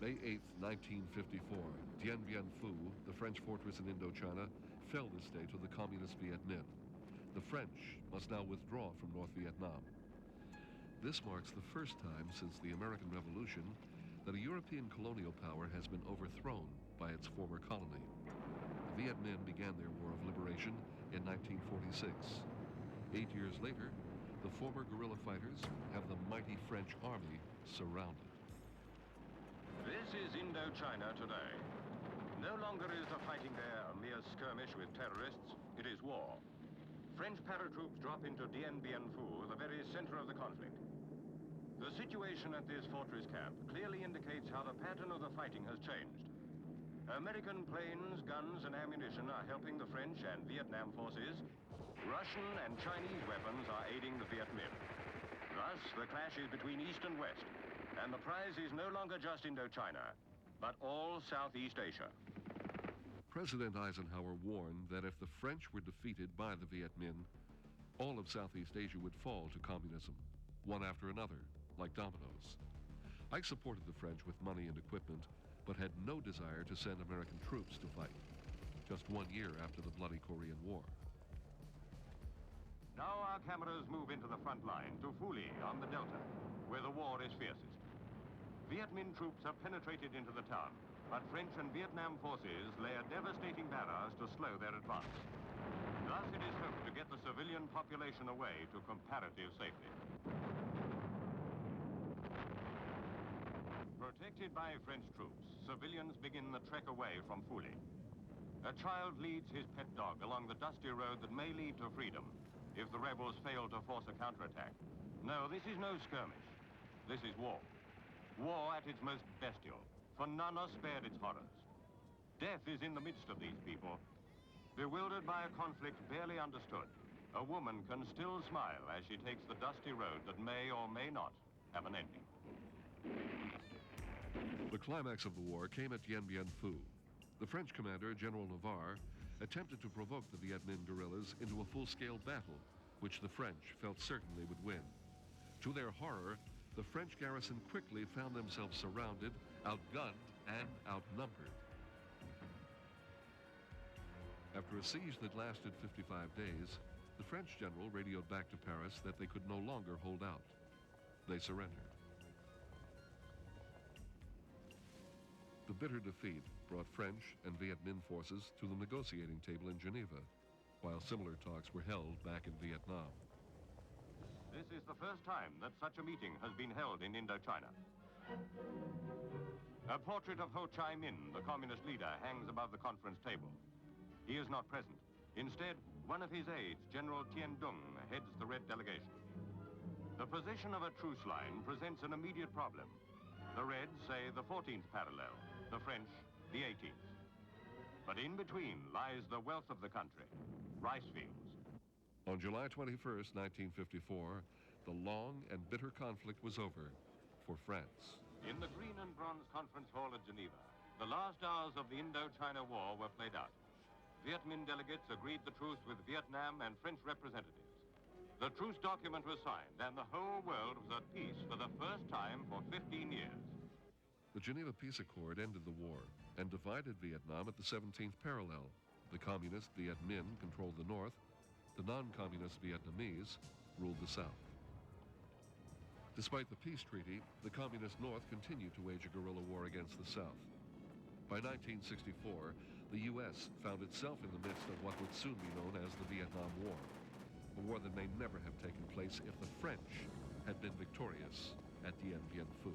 May 8, 1954, Dien Bien Phu, the French fortress in Indochina, fell this day to the communist Viet Minh. The French must now withdraw from North Vietnam. This marks the first time since the American Revolution that a European colonial power has been overthrown by its former colony. The Viet Minh began their war of liberation in 1946. 8 years later, the former guerrilla fighters have the mighty French army surrounded. This is Indochina today. No longer is the fighting there a mere skirmish with terrorists, it is war. French paratroops drop into Dien Bien Phu, the very center of the conflict. The situation at this fortress camp clearly indicates how the pattern of the fighting has changed. American planes, guns, and ammunition are helping the French and Vietnam forces. Russian and Chinese weapons are aiding the Viet Minh. Thus, the clash is between East and West, and the prize is no longer just Indochina, but all Southeast Asia. President Eisenhower warned that if the French were defeated by the Viet Minh, all of Southeast Asia would fall to communism, one after another, like dominoes. I supported the French with money and equipment, but had no desire to send American troops to fight, just 1 year after the bloody Korean War. Now our cameras move into the front line to Phu Li on the Delta, where the war is fiercest. Viet Minh troops have penetrated into the town, but French and Vietnam forces lay a devastating barrage to slow their advance. Thus it is hoped to get the civilian population away to comparative safety. Protected by French troops, civilians begin the trek away from Phu Li. A child leads his pet dog along the dusty road that may lead to freedom if the rebels fail to force a counterattack. No, this is no skirmish. This is war. War at its most bestial, for none are spared its horrors. Death is in the midst of these people. Bewildered by a conflict barely understood, a woman can still smile as she takes the dusty road that may or may not have an ending. The climax of the war came at Dien Bien Phu. The French commander, General Navarre, attempted to provoke the Viet Minh guerrillas into a full-scale battle, which the French felt certain they would win. To their horror, the French garrison quickly found themselves surrounded, outgunned, and outnumbered. After a siege that lasted 55 days, the French general radioed back to Paris that they could no longer hold out. They surrendered. The bitter defeat brought French and Viet Minh forces to the negotiating table in Geneva, while similar talks were held back in Vietnam. This is the first time that such a meeting has been held in Indochina. A portrait of Ho Chi Minh, the communist leader, hangs above the conference table. He is not present. Instead, one of his aides, General Dien Dung, heads the Red delegation. The position of a truce line presents an immediate problem. The Reds say the 14th parallel, the French, the 18th. But in between lies the wealth of the country, rice fields. On July 21st, 1954, the long and bitter conflict was over for France. In the green and bronze conference hall at Geneva, the last hours of the Indochina War were played out. Viet Minh delegates agreed the truce with Vietnam and French representatives. The truce document was signed, and the whole world was at peace for the first time for 15 years. The Geneva Peace Accord ended the war and divided Vietnam at the 17th parallel. The communist Viet Minh controlled the north. The non-communist Vietnamese ruled the south. Despite the peace treaty, the communist north continued to wage a guerrilla war against the south. By 1964, the U.S. found itself in the midst of what would soon be known as the Vietnam War, a war that may never have taken place if the French had been victorious at Dien Bien Phu.